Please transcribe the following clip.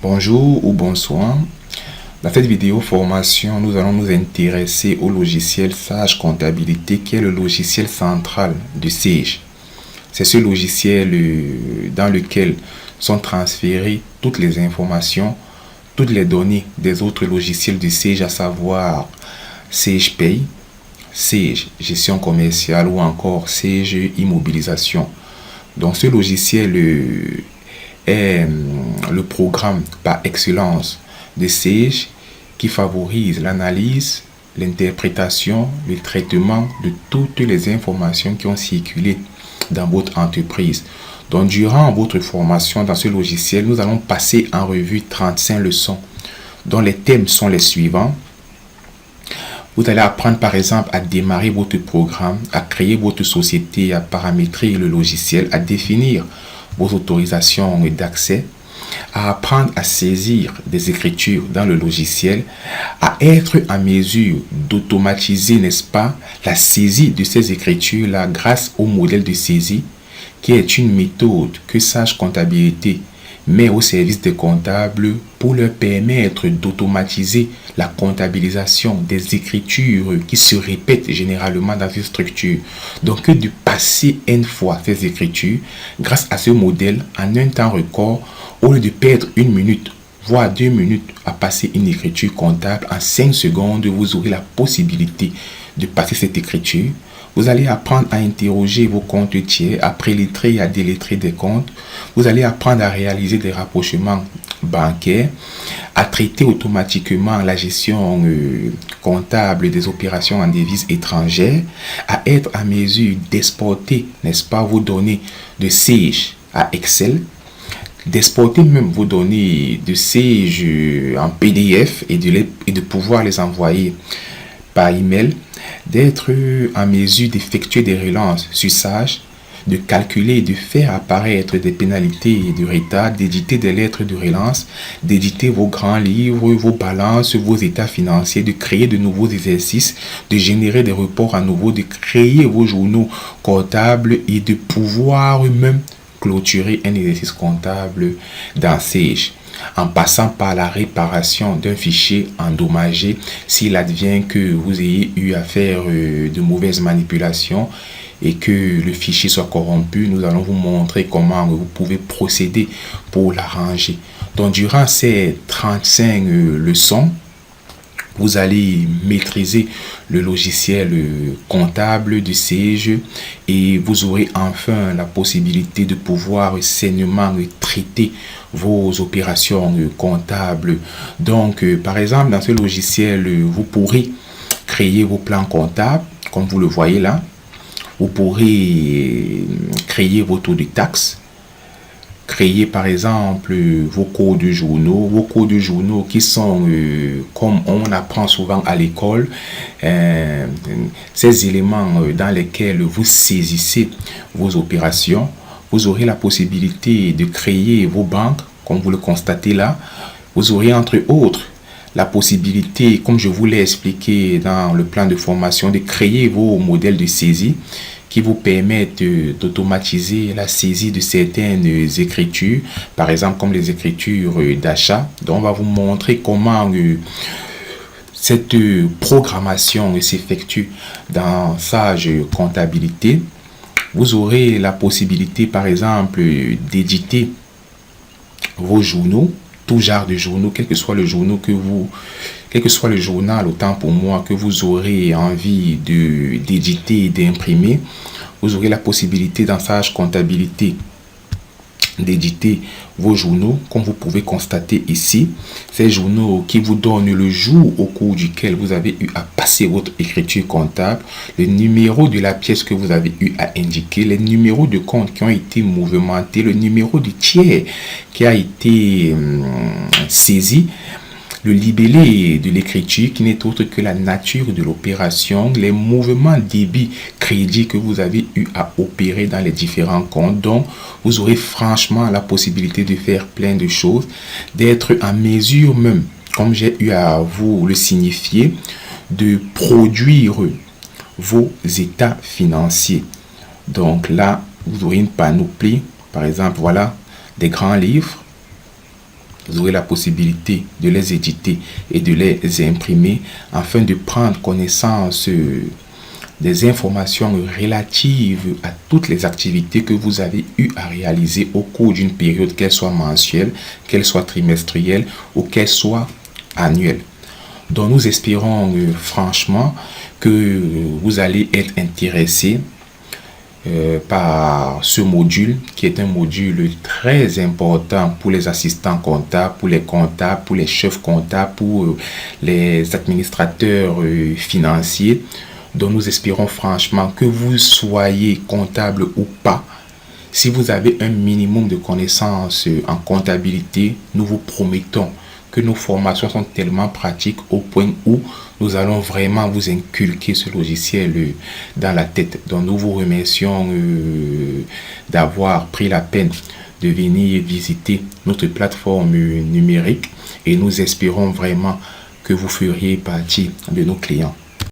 Bonjour ou bonsoir. Dans cette vidéo formation, nous allons nous intéresser au logiciel Sage Comptabilité qui est le logiciel central de Sage. C'est ce logiciel dans lequel sont transférées toutes les informations, toutes les données des autres logiciels de Sage, à savoir Sage Pay, Sage Gestion commerciale ou encore Sage Immobilisation. Donc ce logiciel est le programme par excellence de Sage qui favorise l'analyse, l'interprétation, le traitement de toutes les informations qui ont circulé dans votre entreprise. Donc durant votre formation dans ce logiciel, nous allons passer en revue 35 leçons dont les thèmes sont les suivants. Vous allez apprendre par exemple à démarrer votre programme, à créer votre société, à paramétrer le logiciel, à définir vos autorisations d'accès, à apprendre à saisir des écritures dans le logiciel, à être en mesure d'automatiser, n'est-ce pas, la saisie de ces écritures-là grâce au modèle de saisie, qui est une méthode que Sage Comptabilité met au service des comptables pour leur permettre d'automatiser la comptabilisation des écritures qui se répètent généralement dans une structure. Donc, de passer une fois ces écritures grâce à ce modèle en un temps record, au lieu de perdre 1 minute, voire 2 minutes à passer une écriture comptable, en 5 secondes, vous aurez la possibilité de passer cette écriture. Vous allez apprendre à interroger vos comptes tiers, à prélétrer et à délétrer des comptes. Vous allez apprendre à réaliser des rapprochements bancaires, à traiter automatiquement la gestion comptable des opérations en devises étrangères, à être à mesure d'exporter, n'est-ce pas, vos données de Sage à Excel, d'exporter même vos données de Sage en PDF et de pouvoir les envoyer par email, d'être en mesure d'effectuer des relances sur Sage, de calculer et de faire apparaître des pénalités et de retard, d'éditer des lettres de relance, d'éditer vos grands livres, vos balances, vos états financiers, de créer de nouveaux exercices, de générer des reports à nouveau, de créer vos journaux comptables et de pouvoir même clôturer un exercice comptable dans Sage, en passant par la réparation d'un fichier endommagé s'il advient que vous ayez eu à faire de mauvaises manipulations et que le fichier soit corrompu. Nous allons vous montrer comment vous pouvez procéder pour l'arranger. Donc durant ces 35 leçons, vous allez maîtriser le logiciel comptable de Sage et vous aurez enfin la possibilité de pouvoir sainement traiter vos opérations comptables. Donc, par exemple, dans ce logiciel, vous pourrez créer vos plans comptables, comme vous le voyez là. Vous pourrez créer vos taux de taxes, créer par exemple vos codes de journaux qui sont, comme on apprend souvent à l'école, ces éléments dans lesquels vous saisissez vos opérations. Vous aurez la possibilité de créer vos banques, comme vous le constatez là. Vous aurez entre autres la possibilité, comme je vous l'ai expliqué dans le plan de formation, de créer vos modèles de saisie qui vous permettent d'automatiser la saisie de certaines écritures, par exemple comme les écritures d'achat. Donc on va vous montrer comment cette programmation s'effectue dans Sage Comptabilité. Vous aurez la possibilité par exemple d'éditer vos journaux, tout genre de journaux, quel que soit le journal autant pour moi que vous aurez envie d'éditer et d'imprimer. Vous aurez la possibilité dans Sage Comptabilité d'éditer vos journaux, comme vous pouvez constater ici. Ces journaux qui vous donnent le jour au cours duquel vous avez eu à passer votre écriture comptable, le numéro de la pièce que vous avez eu à indiquer, les numéros de compte qui ont été mouvementés, le numéro du tiers qui a été saisi, le libellé de l'écriture qui n'est autre que la nature de l'opération, les mouvements débit crédit que vous avez eu à opérer dans les différents comptes. Donc, vous aurez franchement la possibilité de faire plein de choses, d'être en mesure même, comme j'ai eu à vous le signifier, de produire vos états financiers. Donc là, vous aurez une panoplie, par exemple, voilà, des grands livres, Vous aurez la possibilité de les éditer et de les imprimer afin de prendre connaissance des informations relatives à toutes les activités que vous avez eu à réaliser au cours d'une période, qu'elle soit mensuelle, qu'elle soit trimestrielle ou qu'elle soit annuelle. Donc nous espérons franchement que vous allez être intéressés par ce module qui est un module très important pour les assistants comptables, pour les comptables, pour les chefs comptables, pour les administrateurs financiers. Donc nous espérons franchement que vous soyez comptable ou pas. Si vous avez un minimum de connaissances en comptabilité, nous vous promettons que nos formations sont tellement pratiques au point où nous allons vraiment vous inculquer ce logiciel dans la tête. Donc nous vous remercions d'avoir pris la peine de venir visiter notre plateforme numérique et nous espérons vraiment que vous feriez partie de nos clients.